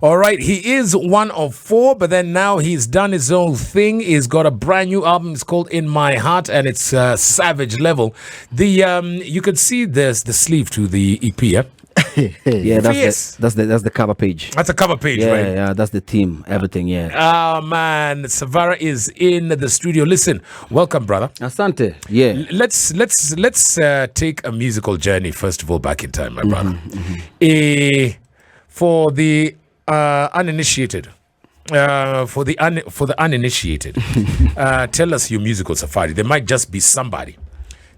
All right, he is one of four, but then now he's done his own thing. He's got a brand new album. It's called In My Heart, and it's savage level. The you can see there's the sleeve to the EP. Yeah, yeah, that's the cover page. That's a cover page, yeah, right? Yeah, that's the theme. Everything, yeah. Oh man, Savara is in the studio. Listen, welcome, brother. Asante. Yeah. Let's take a musical journey first of all back in time, my brother. For the uninitiated, for the uninitiated, tell us your musical safari. There might just be somebody.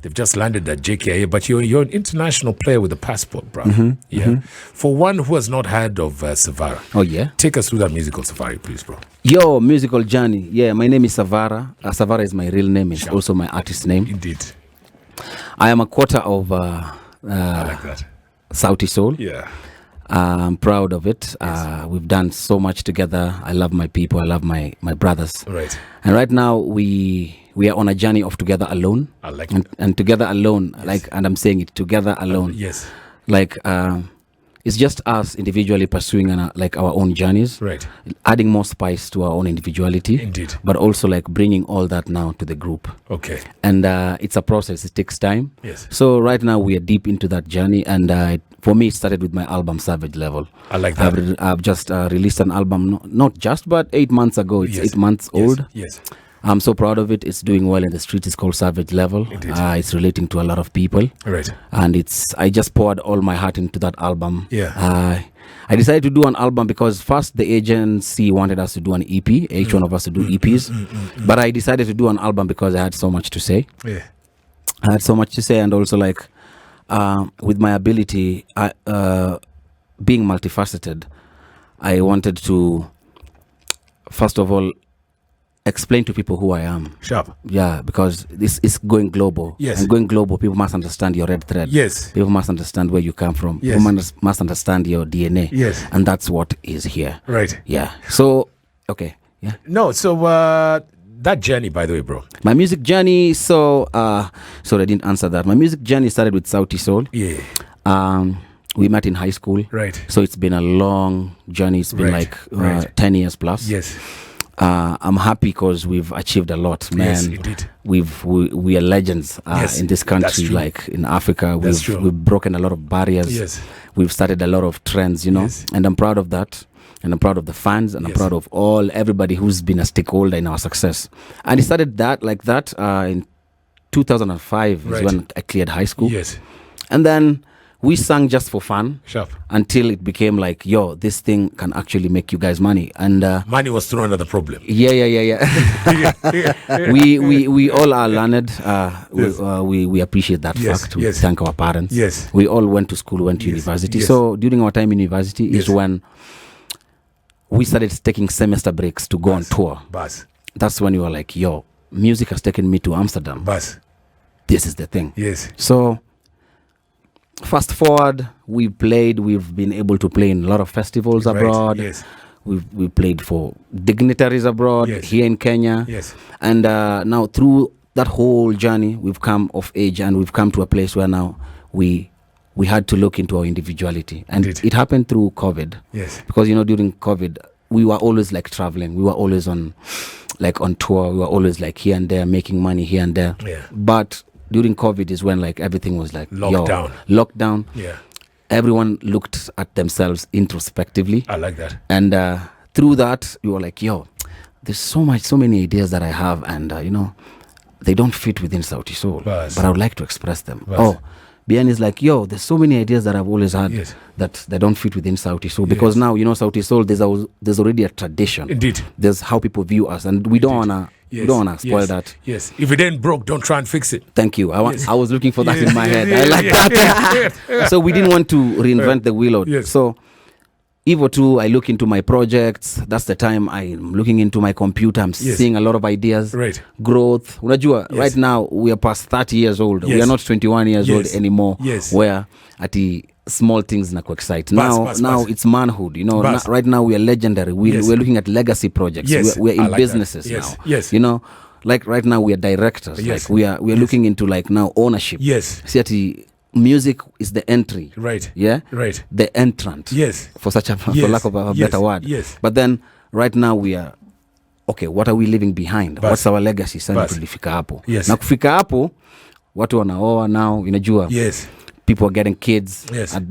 They've just landed at JKIA, but you're an international player with a passport, brother. For one who has not heard of Savara, take us through that musical safari, please, bro. Yo, musical journey. Yeah, my name is Savara. Savara is my real name. It's also my artist name. Indeed. I am a quarter of I like that. Sauti Sol. Yeah. I'm proud of it. We've done so much together. I love my people. I love my brothers. Right. And right now we are on a journey of together alone. I like it. And together alone, and I'm saying it, together alone. Yes. It's just us individually pursuing our own journeys. Right. Adding more spice to our own individuality. Indeed. But also bringing all that now to the group. Okay. And it's a process. It takes time. Yes. So right now we are deep into that journey, and for me, it started with my album Savage Level. I like that. I've just released an album, not just, but 8 months ago. It's 8 months old. Yes. I'm so proud of it. It's doing well in the streets. It's called Savage Level. It's relating to a lot of people. Right. And I just poured all my heart into that album. Yeah. I decided to do an album because first the agency wanted us to do an EP, each one of us to do EPs. But I decided to do an album because I had so much to say. Yeah. I had so much to say, and also with my ability, being multifaceted, I wanted to, first of all, explain to people who I am. Sharp. Yeah, because this is going global. Yes. And going global, people must understand your red thread. Yes. People must understand where you come from. Yes. People must understand your DNA. Yes. And that's what is here. Right. Yeah. So, okay. Yeah. No, so that journey, by the way, bro. My music journey, sorry, I didn't answer that. My music journey started with Sauti Sol. Yeah. We met in high school. Right. So it's been a long journey. It's been 10 years plus. Yes. I'm happy because we've achieved a lot, man. Yes, indeed. We are legends in this country, in Africa. We've broken a lot of barriers. Yes. We've started a lot of trends, Yes. And I'm proud of that. And I'm proud of the fans, and I'm proud of everybody who's been a stakeholder in our success. And it started in 2005 is when I cleared high school. Yes. And then we sang just for fun. Sharp. Until it became this thing can actually make you guys money. And money was thrown at the problem. Yeah. we all are learned. We appreciate that fact. We thank our parents. Yes. We all went to school, went to university. Yes. So during our time in university is when we started taking semester breaks to go on tour. That's when you were like, yo, music has taken me to Amsterdam. This is the thing. Yes. So fast forward, we've been able to play in a lot of festivals abroad. Yes. We played for dignitaries abroad, here in Kenya. Yes. And now through that whole journey, we've come of age, and we've come to a place where now we had to look into our individuality. And it happened through COVID. Yes. Because, during COVID, we were always traveling. We were always on tour. We were always here and there, making money here and there. Yeah. But during COVID is when everything was lockdown. Yeah. Everyone looked at themselves introspectively. I like that. And through that, you were like, yo, there's so many ideas that I have, and they don't fit within Sauti Sol, but I would like to express them. Bien is like, yo, there's so many ideas that I've always had that they don't fit within Sauti Sol, because now, Sauti Sol, there's already a tradition. Indeed. There's how people view us, and we don't wanna spoil that. Yes. If it ain't broke, don't try and fix it. Thank you. I was looking for that in my head. I like that. So we didn't want to reinvent the wheel. So Evo 2, I look into my projects. That's the time I'm looking into my computer. I'm seeing a lot of ideas. Right. Growth. Right now, we are past 30 years old. We are not 21 years old anymore. Yes. Where at the small things na excite. Now it's manhood. Right now we are legendary. We're looking at legacy projects. Yes. We're in businesses now. Yes. Right now we are directors. Yes. We are looking into now ownership. Yes. See, music is the entry. Right. Yeah. Right. The entrant. Yes. For lack of a better word. Yes. But then right now we are okay, what are we leaving behind? What's our legacy? Sana tulifika hapo. Yes. Na kufika hapo, watu wanaoa now, unajua. Yes. People are getting kids. Yes. At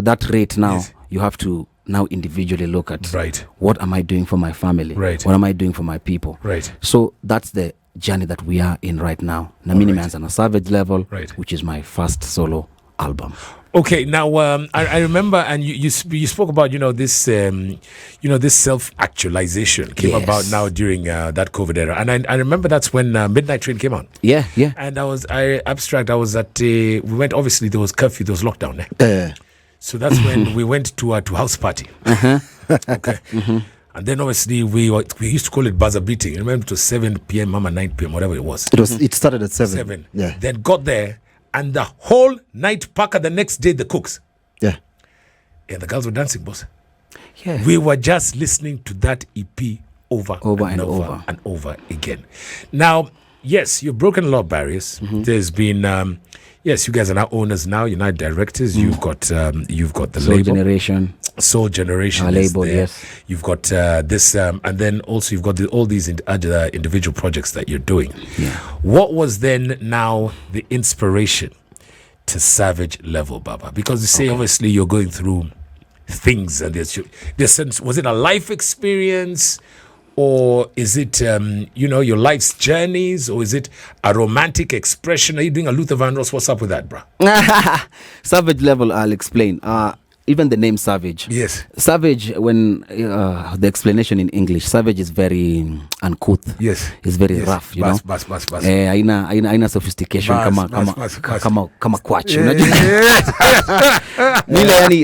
that rate now, yes. you have to now individually look at right. what am I doing for my family? Right. What am I doing for my people? Right. So that's the journey that we are in right now. Na mimi nimeanza na Savage Level, which is my first solo album. Okay, now I remember, and you spoke about this this self-actualization came about now during that COVID era, and I remember that's when Midnight Train came out. Yeah. And I was at we went, obviously there was curfew, there was lockdown. So that's when we went to house party. Okay. Mm-hmm. And then obviously we used to call it buzzer beating. I remember it was 7 p.m. or 9 p.m. whatever it was. It started at 7. Yeah. Then got there. And the whole night Parker the next day, the cooks. Yeah. And the girls were dancing, boss. Yeah. We were just listening to that EP over and over again. Now, yes, you've broken a lot of barriers. Mm-hmm. There's been, yes, you guys are now owners now. You're now directors. Mm-hmm. You've got the label. Soul Generation. Our label, there. Yes. You've got this, and then also you've got all these other individual projects that you're doing. Yeah. What was then now the inspiration to Savage Level, Baba? Because you say obviously you're going through things, and there's sense. Was it a life experience, or is it your life's journeys, or is it a romantic expression? Are you doing a Luther Vandross? What's up with that, bro? Savage Level, I'll explain. Even the name Savage. Yes. Savage, when the explanation in English, Savage is very uncouth. Yes. It's very rough, you know. Haina sophistication kama kwach.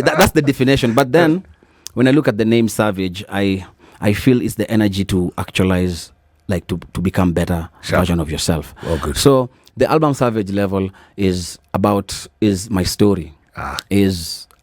That's the definition. But then, when I look at the name Savage, I feel it's the energy to actualize, like to become better version of yourself. Oh, good. So the album Savage Level is my story.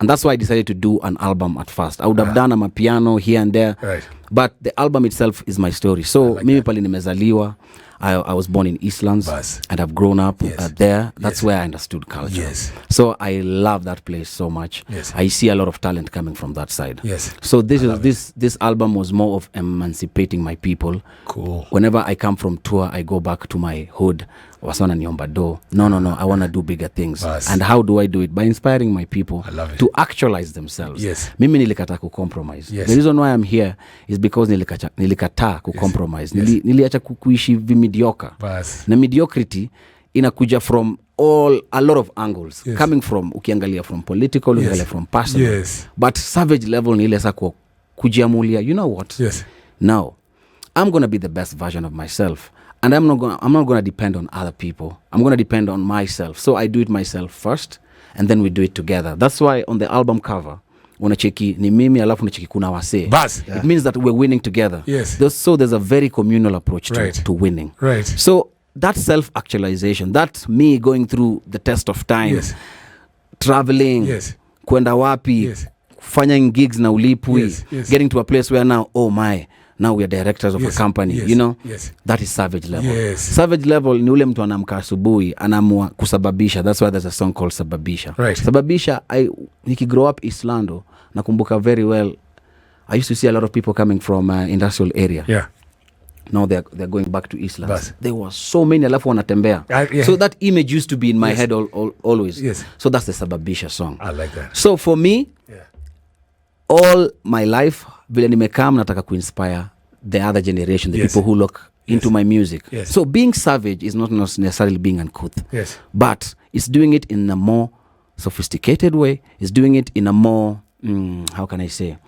And that's why I decided to do an album at first. I would have done a piano here and there. Right. But the album itself is my story. So, mimi pali nimezaliwa. I was born in Eastlands and I've grown up there. That's where I understood culture. Yes. So I love that place so much. Yes. I see a lot of talent coming from that side. Yes. So this album was more of emancipating my people. Cool. Whenever I come from tour, I go back to my hood. Wasana niomba do. No. I want to do bigger things. And how do I do it? By inspiring my people to actualize themselves. Yes. Mimi nilikata kucompromise. Yes. The reason why I'm here is because nilikata kucompromise. Niliacha kuishi mediocre. Na mediocrity inakuja from a lot of angles. Yes. Coming from, ukiangalia from political, ukiangalia from personal. Yes. But Savage Level ni ile sa kujiamulia. You know what? Yes. Now, I'm going to be the best version of myself. And I'm not going to depend on other people. I'm going to depend on myself. So I do it myself first, and then we do it together. That's why on the album cover, unacheki ni mimi alafu unacheki kuna wase. It means that we're winning together. Yes. So there's a very communal approach to winning. Right. So that self-actualization, that's me going through the test of time, traveling, kwenda wapi, fanying gigs na ulipwi, getting to a place where now we are directors of a company, you know. That is Savage Level. Savage Level ni ule mtu anamka asubuhi anaamua kusababisha. That's why there's a song called Sababisha. Sababisha, niki grow up East Lando, nakumbuka very well, I used to see a lot of people coming from industrial area. Now they're going back to East Lando. There were so many alafu wanatembea. So that image used to be in my head always. So that's the Sababisha song. I like that. So for me, all my life, vile nimekam nataka kuinspire the other generation, the people who look into my music. So being savage is not necessarily being uncouth. But it's doing it in a more sophisticated way. It's doing it in a more, how can I say,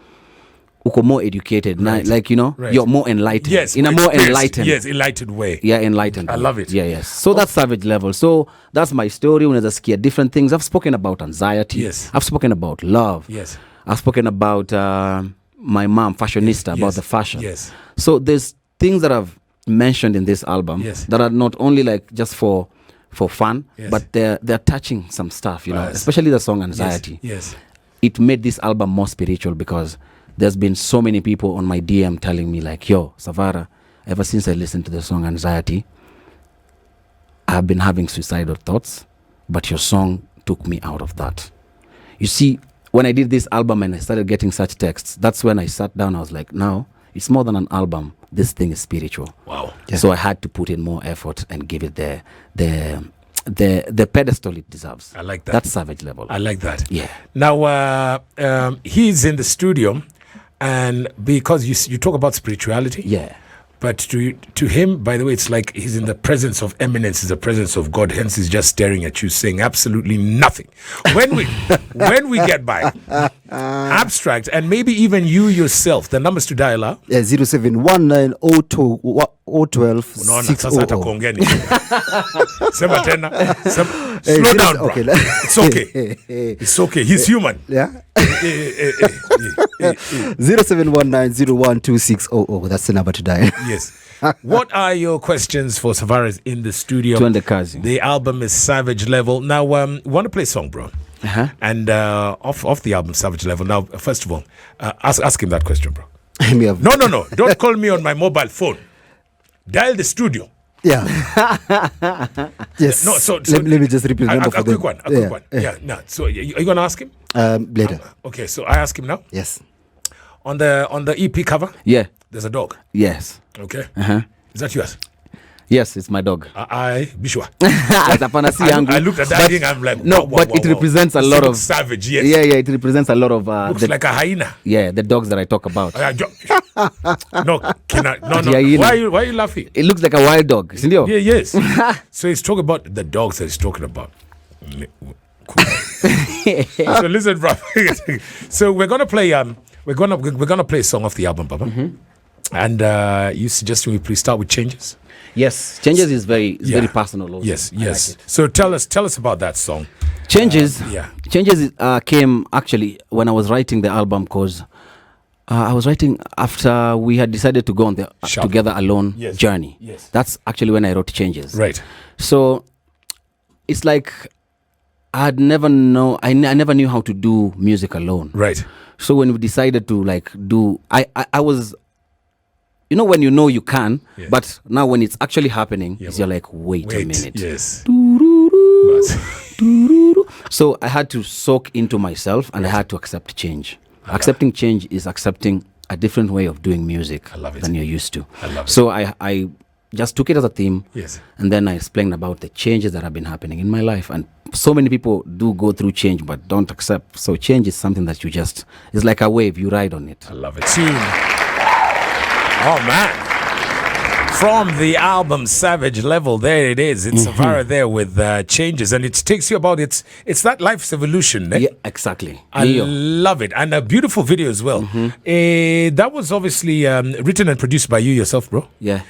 uko more educated. Like, you know, you're more enlightened. In a more enlightened. Enlightened way. Yeah, enlightened. I love it. Yes. So that's Savage Level. So that's my story. Unaweza sikia different things. I've spoken about anxiety. I've spoken about love. I've spoken about my mom, fashionista, about the fashion. So there's things that I've mentioned in this album that are not only like just for fun, but they're touching some stuff, you know, especially the song Anxiety. It made this album more spiritual because there's been so many people on my DM telling me like, yo, Savara, ever since I listened to the song Anxiety, I've been having suicidal thoughts, but your song took me out of that. You see, when I did this album and I started getting such texts, that's when I sat down. I was like, now it's more than an album. This thing is spiritual. Wow. Yeah. So I had to put in more effort and give it the pedestal it deserves. I like that. That's savage level. I like that. Yeah. Now, he's in the studio, and because you talk about spirituality. Yeah. But to him, by the way, it's like he's in the presence of eminence, is the presence of God. Hence, he's just staring at you, saying absolutely nothing. When we get by, abstract, and maybe even you yourself, the numbers to dial are 071902 Sema tena. Slow down, bro. Okay. It's okay. It's okay. He's human. Yeah. 0719012600. That's the number to dial. Yes. What are your questions for Savara in the studio? The album is Savage Level. Now, want to play a song, bro? Uh-huh. And off the album Savage Level. Now, first of all, ask him that question, bro. No. Don't call me on my mobile phone. Dial the studio. Yeah. Yes. No. So let me just repeat the number for them. A quick one. Yeah. No. So are you going to ask him? Later. Okay. So I ask him now. Yes. On the EP cover. Yeah. There's a dog. Yes. Okay. Uh-huh. Is that yours? Yes, it's my dog. Bishwa. I looked at that thing. I'm like, no, but it represents a lot of savage. Yes. Yeah. It represents a lot of. Looks like a hyena. Yeah, the dogs that I talk about. No. Why are you laughing? It looks like a wild dog, isn't it? Yeah, yes. So he's talking about the dogs that he's talking about. So listen, bro. So we're gonna play we're gonna play a song off the album, Baba. Mm-hmm. And you suggest we please start with Changes? Yes, Changes is very personal also. Yes. Like so tell us about that song. Changes. Changes came actually when I was writing the album, because I was writing after we had decided to go on the Together Alone journey. Yes. That's actually when I wrote Changes. Right. So it's like I never knew how to do music alone. Right. So when we decided to I was, when you can, but now when it's actually happening, you're like, wait a minute. Yes. So I had to soak into myself, and I had to accept change. Accepting change is accepting a different way of doing music than you're used to. I love it. So I just took it as a theme, and then I explained about the changes that have been happening in my life. And so many people do go through change but don't accept. So change is something that it's like a wave, you ride on it. I love it. Oh man. From the album Savage Level, there it is. It's Savara there with Changes, and it takes you about it's that life's evolution. Yeah, exactly. I love it, and a beautiful video as well. That was obviously written and produced by you yourself, bro. Yeah.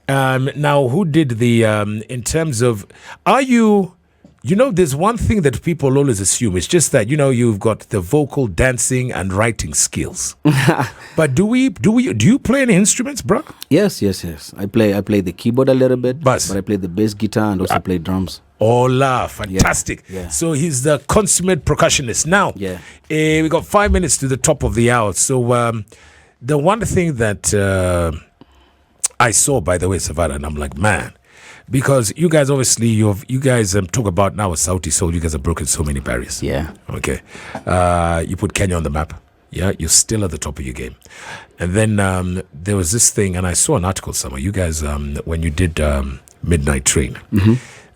Now, who did the in terms of, are you? There's one thing that people always assume. It's just that, you've got the vocal, dancing, and writing skills. But do you play any instruments, bro? Yes. I play the keyboard a little bit, but I play the bass guitar and also play drums. Hola, fantastic. Yeah. So he's the consummate percussionist. Now, we got 5 minutes to the top of the hour. So the one thing that I saw, by the way, Savara, and I'm like, man, because you guys obviously you guys talk about now with Sauti Sol, you guys have broken so many barriers. Yeah. Okay. You put Kenya on the map. Yeah, you're still at the top of your game. And then there was this thing, and I saw an article somewhere. You guys, when you did Midnight Train,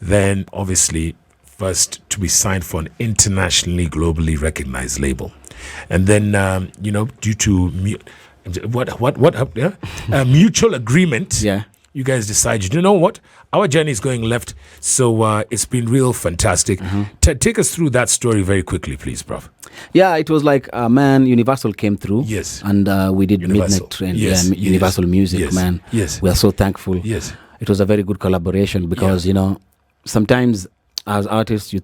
then obviously first to be signed for an internationally, globally recognized label, and then due to mutual agreement. Yeah. You guys decided, you know what? Our journey is going left, so it's been real fantastic. Take us through that story very quickly, please, Prof. Yeah, it was like, Universal came through. Yes. And we did Universal. Midnight Train. Yes. Yeah, Universal Music, Yes. man. Yes. We are so thankful. Yes. It was a very good collaboration because, sometimes as artists,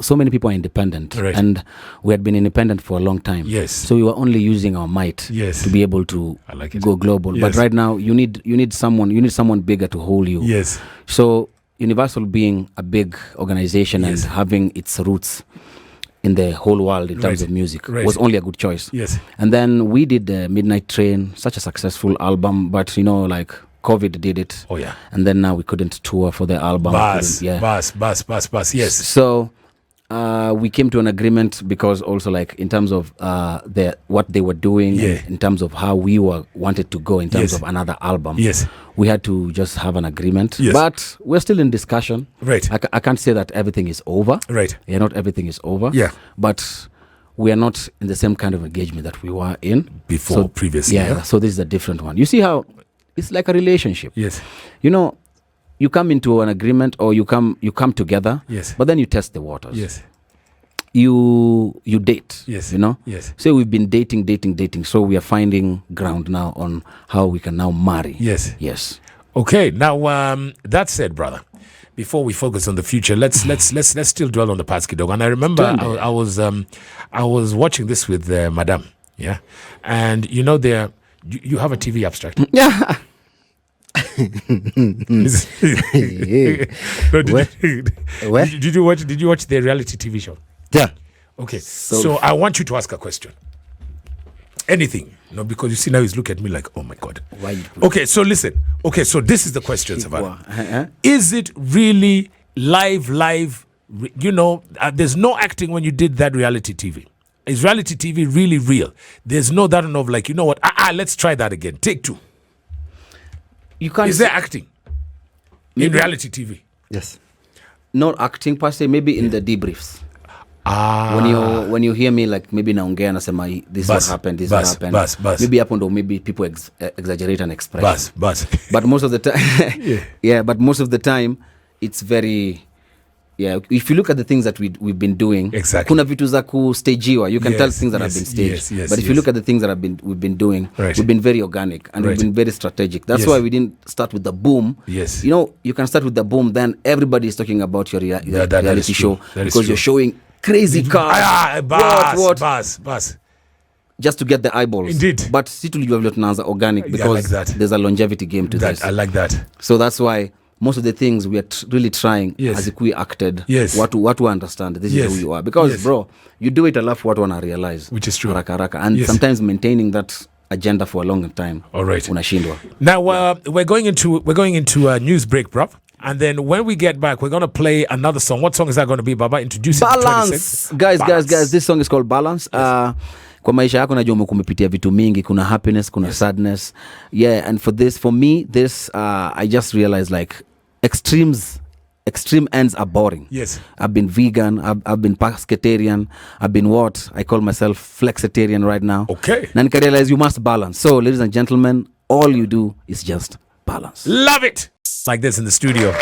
so many people are independent. Right. And we had been independent for a long time. Yes. So we were only using our might to be able to go global. Yes. But right now, you need someone bigger to hold you. Yes. So Universal being a big organization and having its roots in the whole world in terms of music was only a good choice. Yes. And then we did Midnight Train, such a successful album, but COVID did it. Oh yeah. And then now we couldn't tour for the album. Bus, yes. So we came to an agreement because also like in terms of what they were doing, in terms of how we wanted to go in terms of another album. Yes. We had to just have an agreement. Yes. But we're still in discussion. Right. I can't say that everything is over. Right. Yeah, not everything is over. Yeah. But we are not in the same kind of engagement that we were in before previously. Yeah. So this is a different one. You see how it's like a relationship. Yes. You know, you come into an agreement or you come together. Yes. But then you test the waters. Yes. You date. Yes. You know? Yes. So we've been dating. So we are finding ground now on how we can now marry. Yes. Yes. Okay. Now that said, brother, before we focus on the future, let's still dwell on the past, Kidog. And I remember I was watching this with Madame. Yeah. And you know you have a TV abstract. Yeah. Did you watch the reality TV show? Yeah. Okay. So I want you to ask a question. Anything. No, because you see now he's looking at me like, oh my God. Why? Okay, so listen. Okay, so this is the question, Savara. Is it really live? You know, there's no acting when you did that reality TV. Is reality TV really real? There's no that of like, you know what? Let's try that again. Take 2. You can't. Is there acting in reality TV? Yes. Not acting per se, maybe in the debriefs. When you hear me like maybe naongea nasema this what happened, this what happened. Maybe happened or maybe people exaggerate an expression. But most of the time but most of the time it's very if you look at the things that we've been doing, exactly. Kuna vitu za kustagiwa, you can tell things that have been staged. But if you look at the things that we've been doing, we've been very organic and we've been very strategic. That's why we didn't start with the boom. Yes. You know, you can start with the boom, then everybody is talking about your reality show because you're showing crazy cars. Bus. Just to get the eyeballs. Indeed. But si tulijua vile tunaanza organic because there's a longevity game to this. I like that. So that's why most of the things we are really trying as if we acted. Yes. What to understand this is who you are. Because bro, you do it alafu watu wana realize. Which is true. Haraka. And sometimes maintaining that agenda for a long time. All right. Unashindwa. Now we're going into a news break, bro. And then when we get back, we're going to play another song. What song is that going to be, Baba? Introduce Balance. It. Guys, this song is called Balance. Yes. Kwa maisha yako najua kumepitia vitu mingi, kuna happiness, kuna sadness. Yeah, and for me, I just realized like extreme ends are boring. Yes. I've been vegan, I've been pescatarian, I've been I call myself flexitarian right now. Okay. Na nika realize you must balance. So, ladies and gentlemen, all you do is just balance. Love it. Like this in the studio.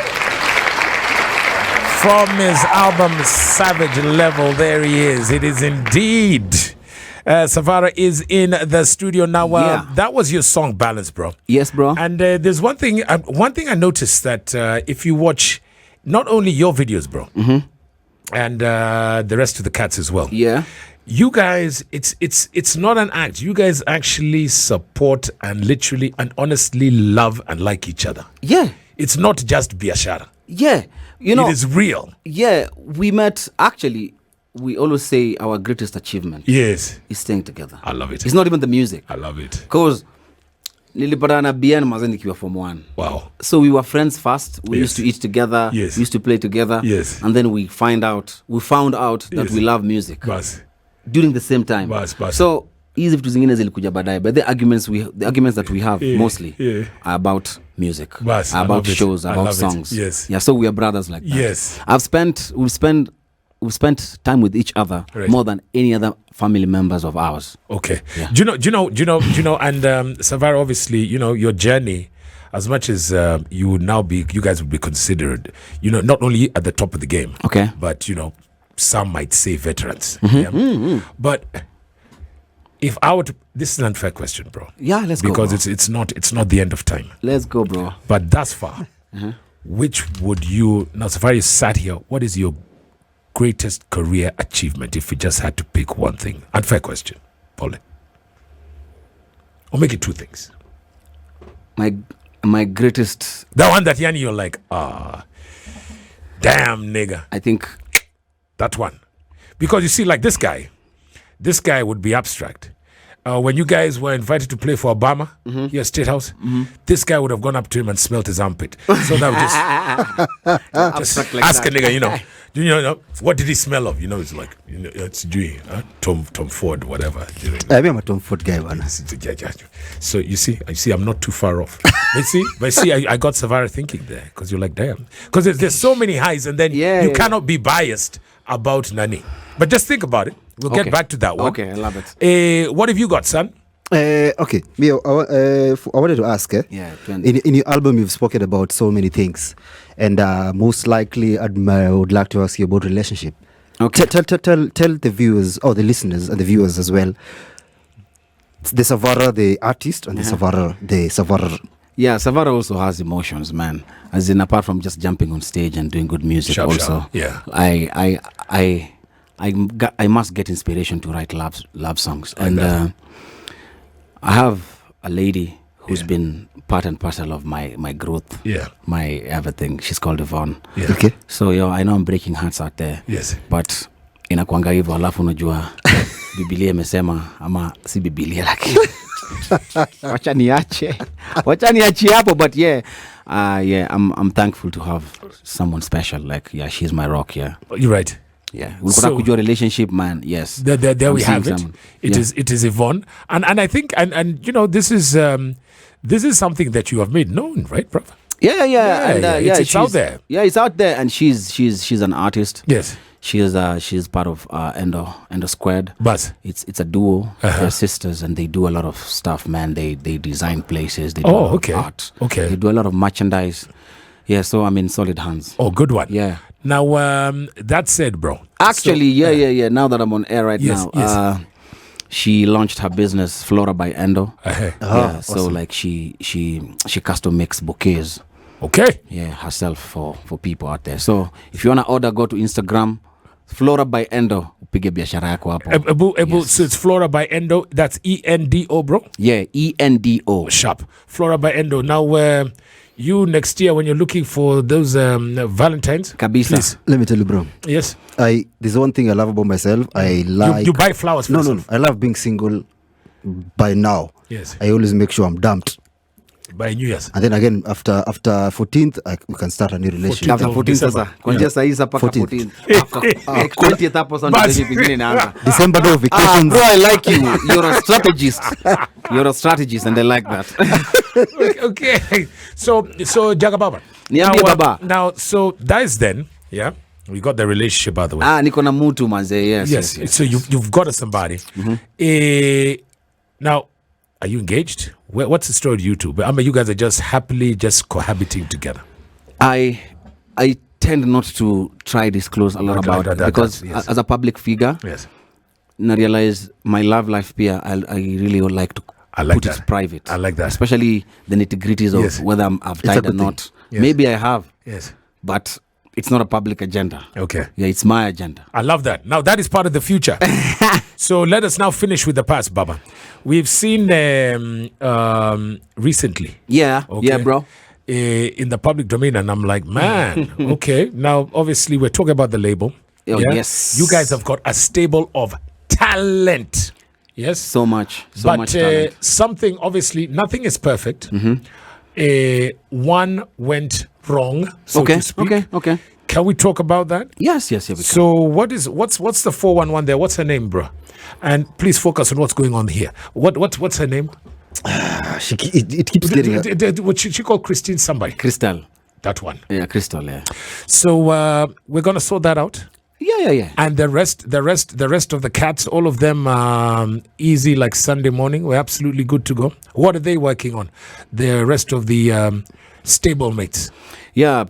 From his album Savage Level, there he is. It is indeed. Savara is in the studio now. That was your song Balance, bro. Yes, bro. And there's one thing I noticed that if you watch not only your videos, bro, and the rest of the cats as well. Yeah. You guys, it's not an act. You guys actually support and literally and honestly love and like each other. Yeah. It's not just biashara. Yeah. You know, it is real. Yeah. We met, actually, we always say our greatest achievement is staying together. I love it. It's not even the music. I love it. Because nilipatana BN maze nikiwa form 1. Wow. So we were friends first. We used to eat together. Yes. We used to play together. Yes. And then we found out that we love music. Bas. During the same time. Bas. So hizi vitu zingine zilikuja baadaye, but the arguments that we have mostly are about music, about shows, about songs. Yes. Yeah, so we are brothers like that. Yes. We've spent time with each other more than any other family members of ours. Okay. Yeah. Do you know, and Savara, obviously, you know, your journey, as much as you guys would be considered, you know, not only at the top of the game, okay, but, you know, some might say veterans. But if I were to, this is an unfair question, bro. Yeah, let's go. Because it's not the end of time. Let's go, bro. But thus far, which would you, now Savara, you sat here, what is your greatest career achievement if you just had to pick one thing? Unfair question, Pauline. Or make it 2 things. My greatest... The one that you're like, damn nigga. I think... That one. Because you see, like this guy would be abstract. When you guys were invited to play for Obama here at State House, this guy would have gone up to him and smelt his armpit. So that would just ask a nigga, you know, You know, what did he smell of? You know, it's like, you know, it's Dewey, Tom Ford, whatever. You know, I'm a Tom Ford guy, man. So you see, I'm not too far off. but see, I got Savara thinking there, because you're like, damn, because there's so many highs, and then you cannot be biased about Nani. But just think about it. We'll get back to that one. Okay, I love it. What have you got, son? Okay, me, I wanted to ask. In your album, you've spoken about so many things, and most likely, I would like to ask you about relationship. Okay. Tell the viewers, or the listeners and the viewers as well, the Savara, the artist, and the Savara. Yeah, Savara also has emotions, man. As in, apart from just jumping on stage and doing good music, also. Yeah. I must get inspiration to write love songs, and I have a lady who's been part and parcel of my growth, my everything. She's called Yvonne. Yeah. Okay. So I know I'm breaking hearts out there. Yes. But inakuanga hivyo, alafu unajua Biblia imesema ama si Biblia lakini wacha niache hapo, but I'm thankful to have someone special, like she's my rock. You're right. So kujua relationship, man. Yes, there we have it. It is Yvonne, and I think and you know, this is something that you have made known, right, bro? It's out there. Yeah, it's out there, and she's an artist. Yes, she's part of Endo Squared. But it's a duo. They're sisters, and they do a lot of stuff, man. They design places. They do art. Okay. They do a lot of merchandise. Yeah, so I'm in solid hands. Oh, good one. Yeah. Now, that said, bro. Actually, now that I'm on air now, she launched her business, Flora by Endo. So awesome. like she custom makes bouquets. Okay. Yeah, herself for people out there. So if you wanna order, go to Instagram, Flora by Endo. Upige biashara yako hapo. So it's Flora by Endo. That's ENDO, bro. Yeah, ENDO. Sharp. Flora by Endo. Now, you next year when you're looking for those Valentines, Kabisa. Please. Let me tell you, bro. Yes. There's one thing I love about myself. I like. You buy flowers for yourself. No. I love being single. By now, yes. I always make sure I'm dumped. By New Year's. And then again, after 14th, we can start a new relationship. After 14th sasa. Kwanza saa hizi paka 14th. 20th hapo sasa ndio beginning inaanza. December no vacations. Bro, I like you. You're a strategist. You're a strategist, and I like that. Okay. So Jagababa. Niambie baba. Now, so that is then, yeah. We got the relationship out of the way. Niko na mtu manze. Yes. So you've got somebody. Now, are you engaged? What's the story with you two? I mean, you guys are just happily just cohabiting together. I tend not to try disclose a lot about it because as a public figure, yes, I realize my love life here, I really would like to put it private. I like that. Especially the nitty-gritties of whether I've died or not. Yes. Maybe I have. Yes. But it's not a public agenda. Okay. Yeah, it's my agenda. I love that. Now, that is part of the future. So let us now finish with the past, Baba. We've seen recently. Yeah, bro. In the public domain, and I'm like, man, okay. Now, obviously, we're talking about the label. Oh, yes. You guys have got a stable of talent. Yes. So much talent. Something, obviously, nothing is perfect. One went wrong, so to speak. Okay. Can we talk about that? Yes, we can. So what's the 411 there? What's her name, bro? And please focus on what's going on here. What's her name? It keeps getting. What she called Christine somebody? Crystal. That one. Yeah, Crystal. Yeah. So we're gonna sort that out. Yeah. And the rest of the cats, all of them easy like Sunday morning. We're absolutely good to go. What are they working on? The rest of the stable mates. Yeah.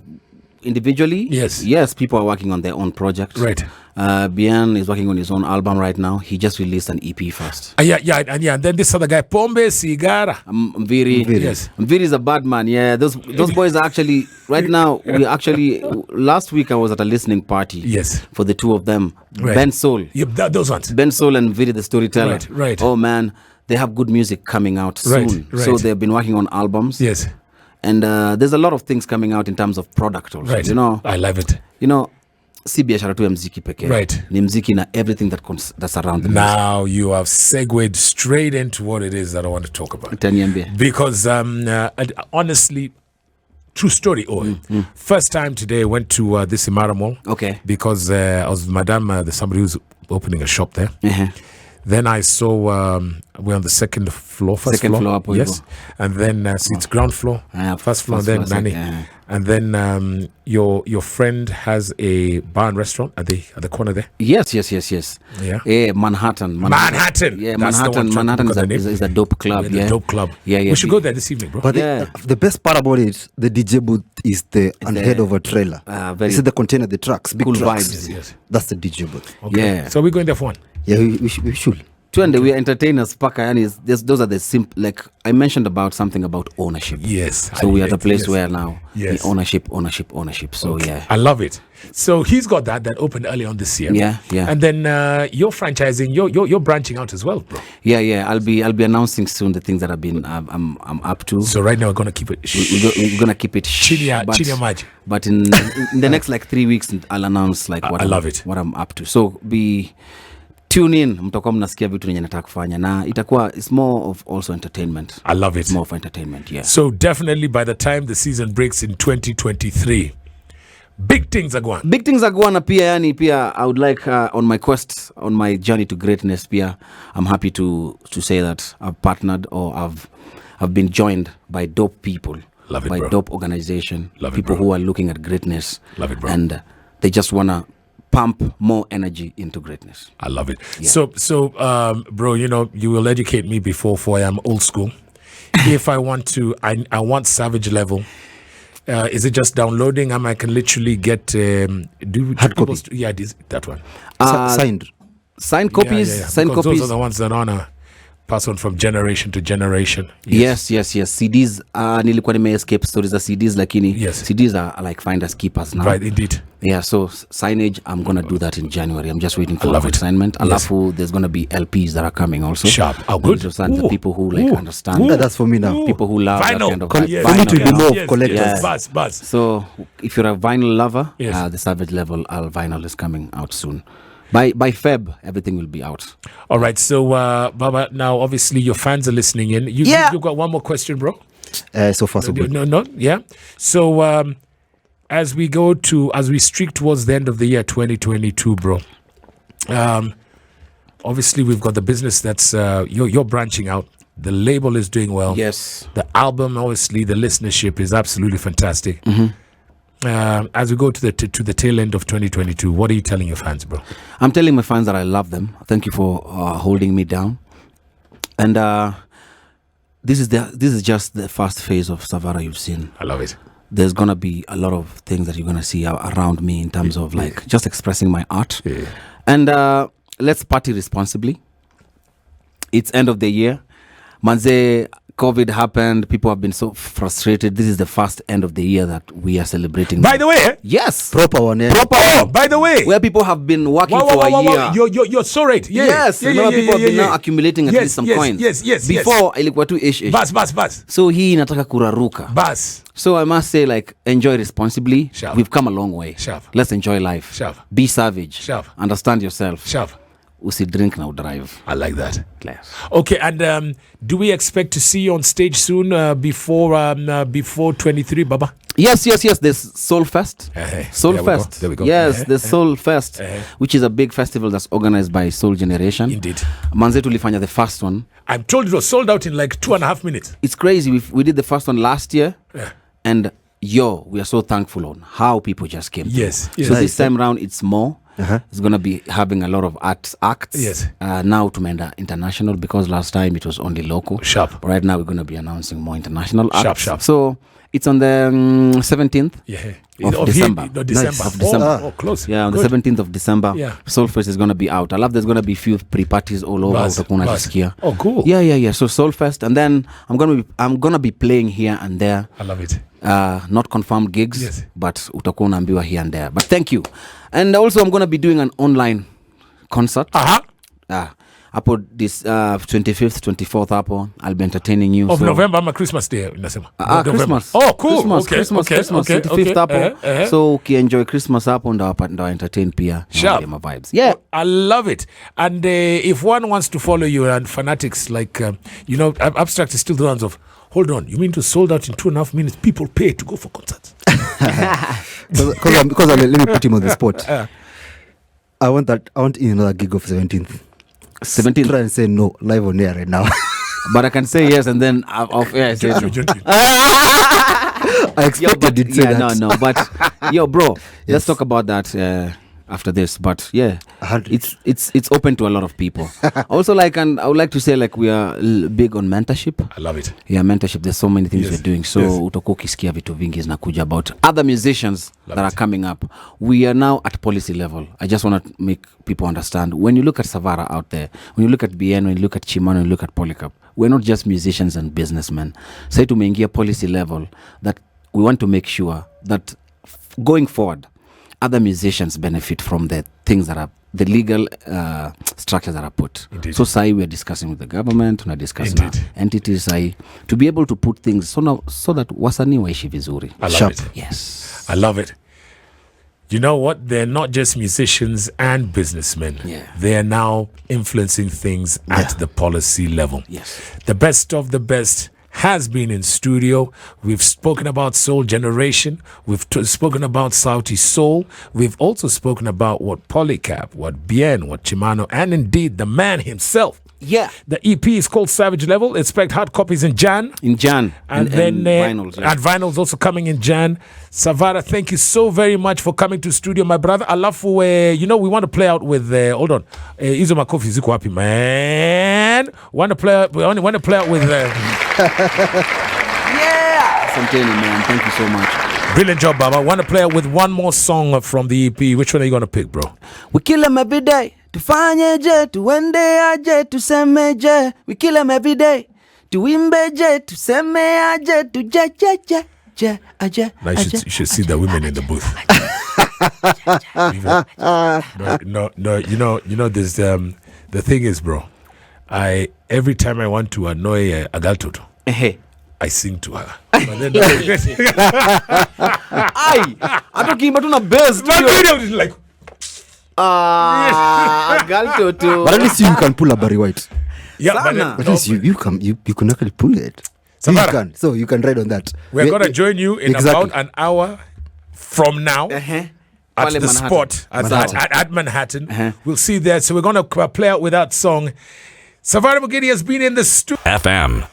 Individually, yes, people are working on their own projects. Right. Bien is working on his own album right now. He just released an EP first. And then this other guy, Pombe Sigara. Mviri. Yes. Mviri is a bad man. Yeah, those boys are actually right now. Last week I was at a listening party. Yes. For the two of them, right. Ben Soul. Yep, those ones. Ben Soul and Mviri the storyteller. Right. Oh man, they have good music coming out soon. Right. So they've been working on albums. Yes. And there's a lot of things coming out in terms of product also. Right. You know, I love it. You know, si biashara tu ya mziki pekee. Right. Ni mziki na everything that's around the now music. You have segued straight into what it is that I want to talk about. Taniambia. Because honestly, True story. First time today I went to this Imara Mall. Okay. Because I was with Madame, there's somebody who's opening a shop there. Then I saw we're on the second floor, first floor. Yes. And then it's ground floor, first floor, and then Nani. And then your friend has a bar and restaurant at the corner there. Yes. Yeah. Manhattan. Yeah, Manhattan is a dope club. The dope club. Yeah. We should go there this evening, bro. But the best part about it, the DJ booth is on the head of a trailer. This is the container, the trucks, big cool trucks. Vibes. Yes. That's the DJ booth. Okay. Yeah. So we're going there for one. Yeah, we should. And we are entertainers, those are the simple, like I mentioned about something about ownership. Yes. So we are at a place where now the ownership. So yeah. I love it. So he's got that opened early on this year. Yeah. And then you're franchising, you're branching out as well, bro. Yeah. I'll be announcing soon the things that I'm up to. So right now we're gonna keep it. We're gonna keep it. But in the next like 3 weeks, I'll announce like what what I'm up to. So tune in, mtakuwa mnasikia vitu nenye nataka kufanya na itakuwa it's more of also entertainment. I love it. It's more of entertainment, yeah. So definitely by the time the season breaks in 2023, big things are going. Big things are going pia I would like on my quest, on my journey to greatness pia, I'm happy to say that I've partnered or I've been joined by dope people. Love it, by bro. Dope organization. Love people it, bro. Who are looking at greatness. Love it, bro. And they just want to pump more energy into greatness. I love it. Yeah. So bro, you will educate me before I am old school. If I want to, I want Savage level. Is it just downloading? I can literally get hard copy. Yeah, that one. Signed copies. Yeah. Signed because copies. Those are the ones that honor pass on from generation to generation. Yes. CDs nilikuwa escape stories za CDs lakini CDs are like finders keepers now. Right, indeed. Yeah, so signage I'm going to do that in January. I'm just waiting for assignment. Alafu there's going to be LPs that are coming also. Sharp. Oh, good. The people who understand. That's for me now. People who love vinyl. that kind of vinyl. To be more of collectors. Buzz. So if you're a vinyl lover, the Savage level vinyl is coming out soon. By Feb, everything will be out. All right. So, Baba, now obviously your fans are listening in. You got one more question, bro? So far, so good. No. Yeah. So, as we streak towards the end of the year 2022, bro, obviously we've got the business that's you're branching out. The label is doing well. Yes. The album, obviously, the listenership is absolutely fantastic. As we go to the tail end of 2022, what are you telling your fans, bro? I'm telling my fans that I love them. Thank you for holding me down. And this is just the first phase of Savara you've seen. I love it. There's gonna be a lot of things that you're gonna see around me in terms of like just expressing my art. Yeah. And let's party responsibly. It's end of the year. Manze, COVID happened. People have been so frustrated. This is the first end of the year that we are celebrating. By the way, yes, proper one. By the way, where people have been working for a year. You're so right. Yes, people have been now accumulating at least some coins. Yes. Before ilikuwa tu ish. Bas. So hii inataka kuraruka. Bas. So I must say, like, enjoy responsibly. Sharp. We've come a long way. Sharp. Let's enjoy life. Sharp. Be savage. Sharp. Understand yourself. Sharp. Usi drink now drive. I like that. Class. Okay, and do we expect to see you on stage soon before 23, Baba? Yes. There's Soul Fest. Soul Fest. There we go. Yes, the Soul Fest, which is a big festival that's organized by Soul Generation. Indeed. Manze tulifanya the first one. I'm told it was sold out in like 2.5 minutes. It's crazy. We did the first one last year. And we are so thankful on how people just came. Yes. So this time around, it's more. It's going to be having a lot of acts. Yes. Now tumeenda international because last time it was only local. Sharp. Right now we're going to be announcing more international acts. Sharp. So it's on the 17th of December. December. Oh, close. Yeah, on the 17th of December. Yeah. Soulfest is going to be out. I love there's going to be few pre-parties all over. Buzz. Oh, cool. Yeah. So Soulfest. And then I'm going to be playing here and there. I love it. Not confirmed gigs, but utakuwa unaambiwa here and there. But thank you. And also I'm going to be doing an online concert. I'm hapo this 25th 24th hapo I'll be entertaining you of November ama Christmas day unasema Christmas. Oh cool. Christmas 25th hapo. So ukienjoy Christmas hapo ndo entertain pia my vibes. Yeah, I love it. And if one wants to follow you and fanatics like Abstract is still the ones of hold on, you mean to sold out in 2.5 minutes? People pay to go for concerts. Because let me put him on the spot. I want another gig of 17th. 17th. Try and say no live on air right now. But I can say yes and then off air I say no. I expected it to say that. No, but bro, let's talk about that after this. But yeah, it's open to a lot of people. Also, like, and I would like to say, like, we are big on mentorship. I love it. Yeah, mentorship. There's so many things we're doing. So utakuwa ukisikia vitu vingi zinakuja about other musicians that are coming up. We are now at policy level. I just want to make people understand. When you look at Savara out there, when you look at BN, when you look at Chimano, when you look at Polycarp, we're not just musicians and businessmen. Say tumeingia policy level that we want to make sure that going forward, other musicians benefit from the things that are the legal structures that are put. Indeed. So say we are discussing with the government, we are discussing entities to be able to put things so that wasanii waishi vizuri. I love it. Yes. I love it. You know what? They're not just musicians and businessmen. Yeah. They are now influencing things at the policy level. Yes. The best of the best has been in studio. We've spoken about Soul Generation. We've spoken about Sauti Sol. We've also spoken about what Polycarp, what Bien, what Chimano, and indeed the man himself. Yeah. The EP is called Savage Level. Expect hard copies in Jan. And then vinyls. Yeah. And vinyls also coming in Jan. Savara, thank you so very much for coming to studio, my brother. I love for we want to play out with hold on. Izo Makofi ziko wapi, man. Want to play out with Yeah. Something, man. Thank you so much. Brilliant job, Baba. Want to play out with one more song from the EP. Which one are you going to pick, bro? We kill them every day. Tufanyeje, tuendeaje, tusemeje. We kill them every day. Tuimbeje, tusemeaje, tujejeje. Now you should see the women in the booth. No, you know there's the thing is, bro, every time I want to annoy a girl toto, I sing to her. But then I don't give a best. Like girl toto. But at least you can pull a Barry White. Yeah, but at least you can actually pull it. So you can ride on that. We're going to join you in about an hour from now at the spot at Manhattan. We'll see you there. So we're going to play out with that song. Savara Mugidi has been in the studio. FM.